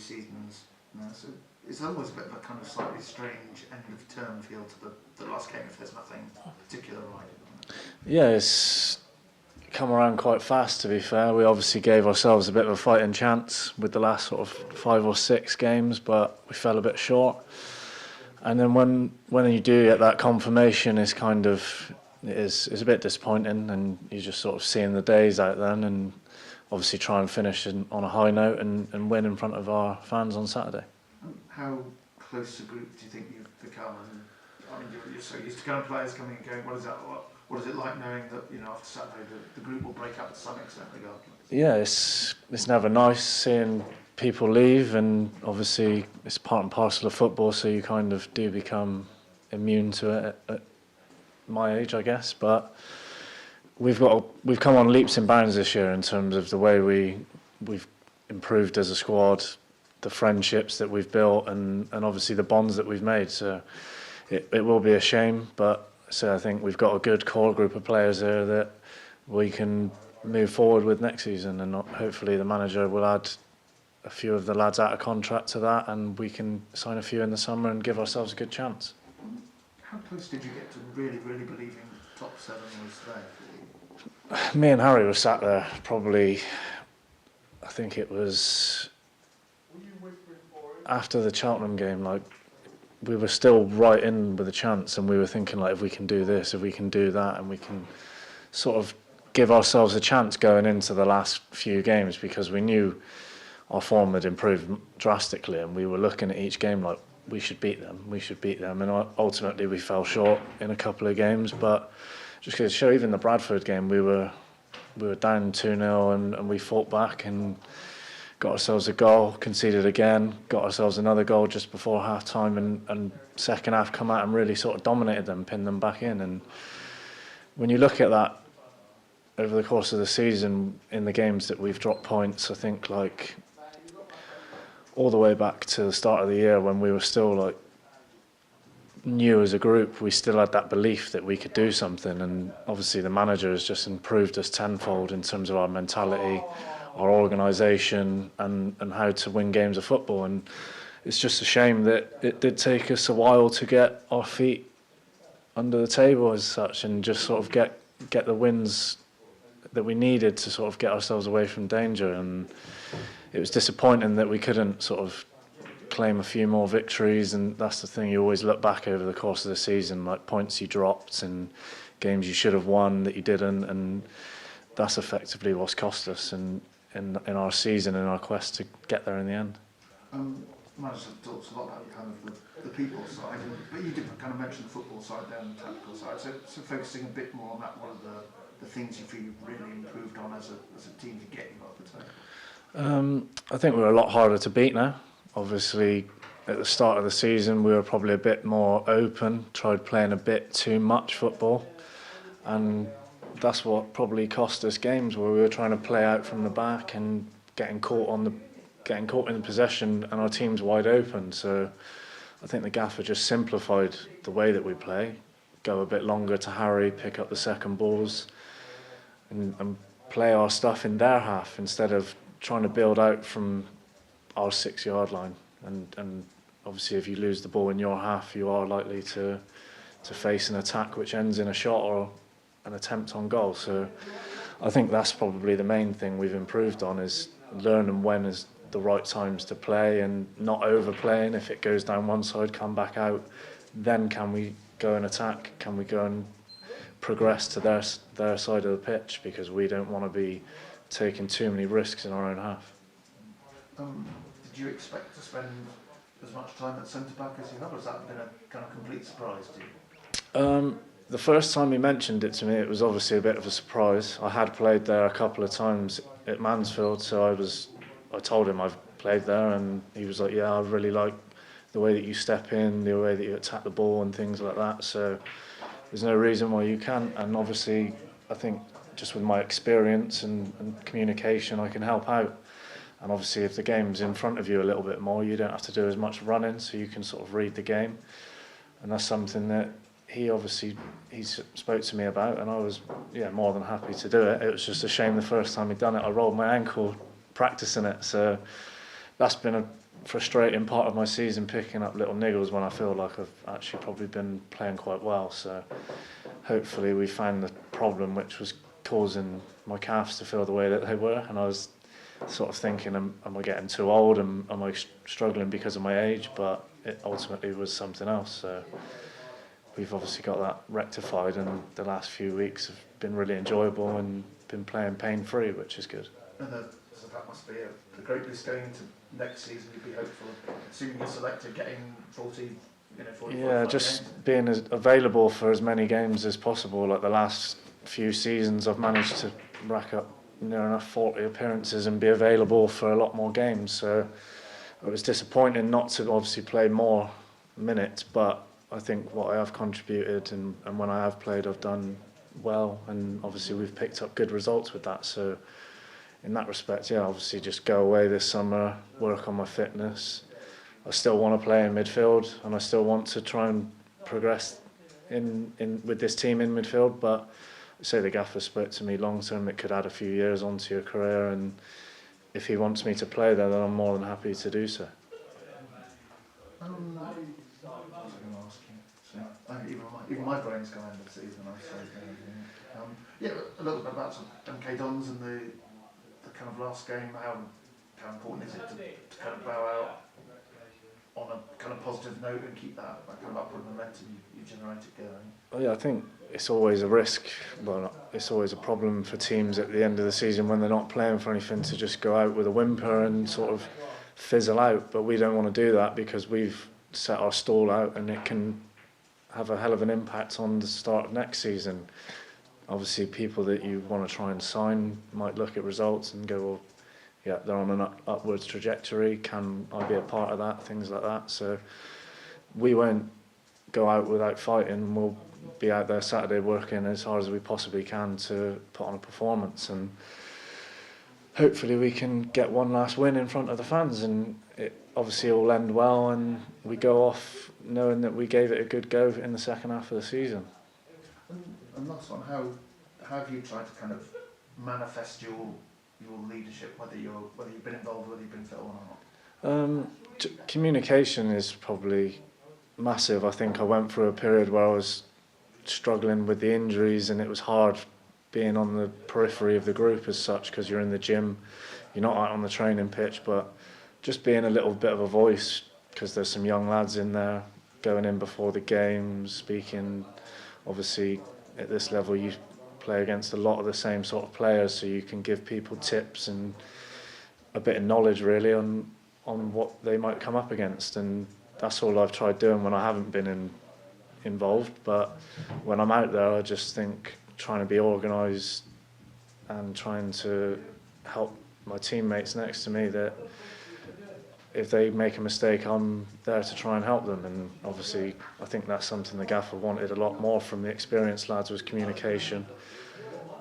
seasons now, so it's always a bit of a kind of slightly strange end of term feel to the last game if there's nothing particular right. Yeah, it's come around quite fast, to be fair. We obviously gave ourselves a bit of a fighting chance with the last sort of 5 or 6 games, but we fell a bit short. And then when you do get that confirmation, it's a bit disappointing, and you're just sort of seeing the days out then, and obviously try and finish on a high note and win in front of our fans on Saturday. How close a group do you think you've become? And I mean, you're so used to kind of players coming and going. What is it like knowing that after Saturday the group will break up to some extent regardless? Yeah, it's never nice seeing people leave, and obviously it's part and parcel of football, so you kind of do become immune to it at my age, I guess. But we've come on leaps and bounds this year in terms of the way we've improved as a squad, the friendships that we've built, and obviously the bonds that we've made. So it will be a shame, but I think we've got a good core group of players there that we can move forward with next season, and hopefully the manager will add a few of the lads out of contract to that, and we can sign a few in the summer and give ourselves a good chance. How close did you get to really believing top 7 was there? Me and Harry were sat there probably, I think it was after the Cheltenham game, like we were still right in with a chance, and we were thinking like, if we can do this, if we can do that, and we can sort of give ourselves a chance going into the last few games, because we knew our form had improved drastically, and we were looking at each game like we should beat them, and ultimately we fell short in a couple of games. But just to show, even the Bradford game, we were down 2-0 and we fought back and got ourselves a goal, conceded again, got ourselves another goal just before half time, and second half come out and really sort of dominated them, pinned them back in. And when you look at that over the course of the season in the games that we've dropped points, I think like all the way back to the start of the year when we were still like new as a group, we still had that belief that we could do something, and obviously the manager has just improved us tenfold in terms of our mentality, our organisation, and how to win games of football. And it's just a shame that it did take us a while to get our feet under the table as such, and just sort of get the wins that we needed to sort of get ourselves away from danger. And it was disappointing that we couldn't sort of claim a few more victories, and that's the thing, you always look back over the course of the season, like points you dropped and games you should have won that you didn't, and that's effectively what's cost us in our season, in our quest to get there in the end. Manager talks a lot about kind of the people side, but you did kind of mention the football side there and the tactical side, so focusing a bit more on that, what are the things you feel you've really improved on as a team to get you up the table? I think we're a lot harder to beat now. Obviously, at the start of the season, we were probably a bit more open, tried playing a bit too much football, and that's what probably cost us games, where we were trying to play out from the back and getting caught in possession, and our team's wide open. So I think the gaffer just simplified the way that we play, go a bit longer to Harry, pick up the second balls, and play our stuff in their half instead of trying to build out from our 6-yard line. And obviously if you lose the ball in your half, you are likely to face an attack which ends in a shot or an attempt on goal. So I think that's probably the main thing we've improved on, is learning when is the right times to play and not overplaying. If it goes down one side, come back out, then can we go and attack? Can we go and progress to their side of the pitch? Because we don't want to be taking too many risks in our own half. Did you expect to spend as much time at centre-back as you have, or has that been a kind of complete surprise to you? The first time he mentioned it to me, it was obviously a bit of a surprise. I had played there a couple of times at Mansfield, so I told him I've played there, and he was like, yeah, I really like the way that you step in, the way that you attack the ball and things like that, so there's no reason why you can't. And obviously I think just with my experience and communication, I can help out. And obviously if the game's in front of you a little bit more, you don't have to do as much running, so you can sort of read the game. And that's something that he spoke to me about, and I was more than happy to do it. It was just a shame the first time he'd done it, I rolled my ankle practicing it, so that's been frustrating part of my season, picking up little niggles when I feel like I've actually probably been playing quite well. So hopefully we found the problem which was causing my calves to feel the way that they were, and I was sort of thinking, am I getting too old, am I struggling because of my age? But it ultimately was something else. So we've obviously got that rectified, and the last few weeks have been really enjoyable and been playing pain-free, which is good. And so that must be a great boost going into next season. You'd be hopeful, assuming you're selected, getting 40, 40. Yeah, just games. being available for as many games as possible. Like the last few seasons, I've managed to rack up near enough 40 appearances and be available for a lot more games. So it was disappointing not to obviously play more minutes, but I think what I have contributed and when I have played, I've done well, and obviously we've picked up good results with that. So in that respect, yeah, obviously just go away this summer, work on my fitness. I still want to play in midfield, and I still want to try and progress in with this team in midfield. But I say the gaffer spoke to me long term, it could add a few years onto your career, and if he wants me to play there, then I'm more than happy to do so. What was I going to ask you? So, even my brain's gone end of season. I say, yeah, a little bit about MK Dons and the kind of last game. How important is it to kind of bow out on a kind of positive note and keep that kind of upward momentum you generated going? Well, yeah, I think it's always a risk. Well, it's always a problem for teams at the end of the season when they're not playing for anything to just go out with a whimper and sort of fizzle out. But we don't want to do that because we've set our stall out, and it can have a hell of an impact on the start of next season. Obviously, people that you want to try and sign might look at results and go, well, yeah, they're on an upwards trajectory. Can I be a part of that? Things like that. So we won't go out without fighting. We'll be out there Saturday working as hard as we possibly can to put on a performance, and hopefully we can get one last win in front of the fans, and it obviously will end well, and we go off knowing that we gave it a good go in the second half of the season. And last one, how have you tried to kind of manifest your leadership, whether you've been involved, whether you've been fit or not? Communication is probably massive. I think I went through a period where I was struggling with the injuries, and it was hard being on the periphery of the group as such, because you're in the gym, you're not out on the training pitch, but just being a little bit of a voice, because there's some young lads in there going in before the game, speaking. Obviously at this level you play against a lot of the same sort of players, so you can give people tips and a bit of knowledge really on what they might come up against, and that's all I've tried doing when I haven't been involved. But when I'm out there, I just think trying to be organised and trying to help my teammates next to me, that if they make a mistake, I'm there to try and help them. And obviously I think that's something the gaffer wanted a lot more from the experienced lads, was communication.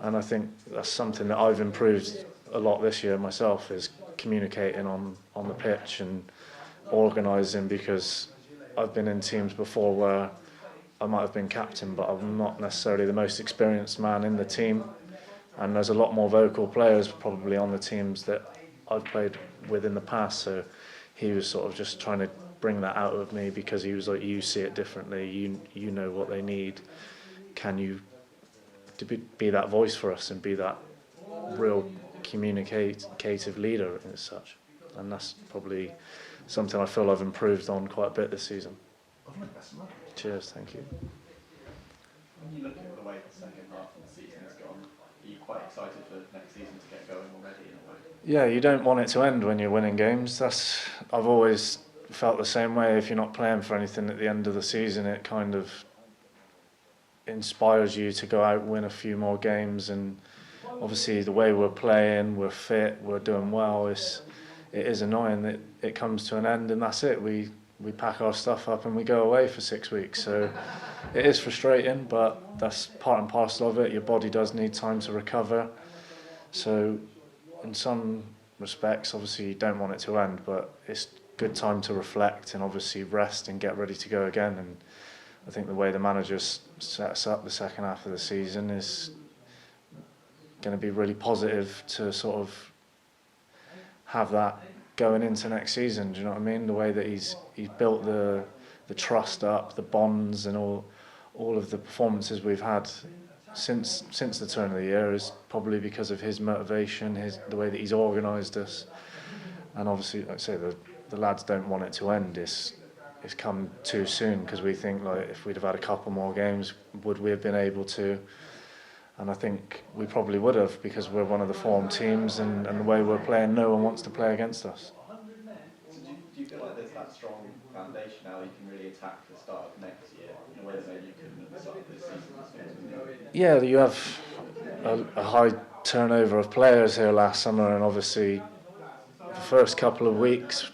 And I think that's something that I've improved a lot this year myself, is communicating on the pitch and organising, because I've been in teams before where I might have been captain, but I'm not necessarily the most experienced man in the team, and there's a lot more vocal players probably on the teams that I've played with in the past. So he was sort of just trying to bring that out of me, because he was like, you see it differently, you know what they need, can you be that voice for us and be that real communicative leader and such. And that's probably something I feel I've improved on quite a bit this season. Best of luck. Cheers, thank you. When you look at the way the second half of the season has gone, are you quite excited for next season to get going already in a way? Yeah, you don't want it to end when you're winning games. I've always felt the same way. If you're not playing for anything at the end of the season, it kind of inspires you to go out and win a few more games. And obviously the way we're playing, we're fit, we're doing well, it is annoying that it comes to an end and that's it. We pack our stuff up and we go away for 6 weeks. So it is frustrating, but that's part and parcel of it. Your body does need time to recover. So in some respects, obviously you don't want it to end, but it's a good time to reflect and obviously rest and get ready to go again. And I think the way the manager sets up the second half of the season is going to be really positive, to sort of have that going into next season. Do you know what I mean? The way that he's built the trust up, the bonds, and all of the performances we've had since the turn of the year is probably because of his motivation, the way that he's organised us, and obviously, like I say, the lads don't want it to end. It's come too soon, because we think, like, if we'd have had a couple more games, would we have been able to? And I think we probably would have, because we're one of the form teams, and the way we're playing, no one wants to play against us. So do you feel like there's that strong foundation now you can really attack the start of next year in a way that maybe you couldn't at the start of this season? Yeah, you have a high turnover of players here last summer, and obviously the first couple of weeks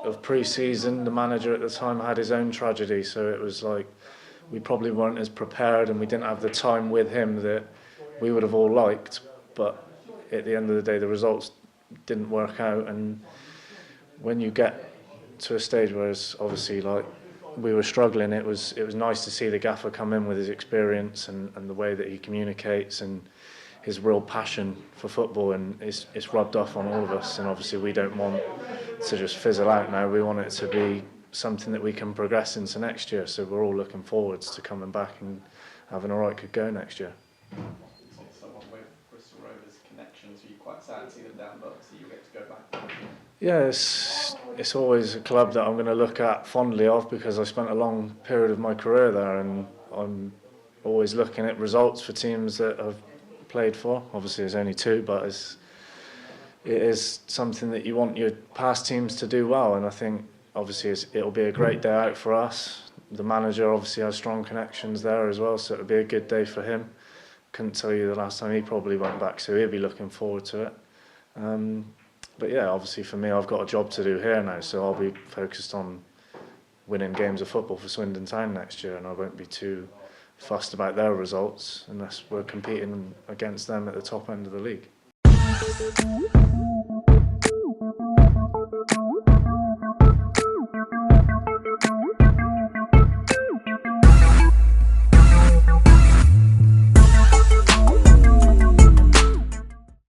of pre-season, the manager at the time had his own tragedy, so it was like we probably weren't as prepared, and we didn't have the time with him that we would have all liked. But at the end of the day, the results didn't work out, and when you get to a stage where it's obviously like we were struggling, it was nice to see the gaffer come in with his experience and the way that he communicates and his real passion for football, and it's rubbed off on all of us. And obviously we don't want to just fizzle out now. We want it to be something that we can progress into next year, so we're all looking forwards to coming back and having a right good go next year. So someone with Bristol Rovers connections, are you quite sad to see them down, but obviously you'll get to go back? Yeah, it's always a club that I'm going to look at fondly of, because I spent a long period of my career there, and I'm always looking at results for teams that I've played for. Obviously there's only two, but it is something that you want your past teams to do well, and I think obviously it'll be a great day out for us. The manager obviously has strong connections there as well, so it'll be a good day for him. Couldn't tell you the last time he probably went back, so he'll be looking forward to it. But yeah, obviously for me, I've got a job to do here now, so I'll be focused on winning games of football for Swindon Town next year, and I won't be too fussed about their results unless we're competing against them at the top end of the league.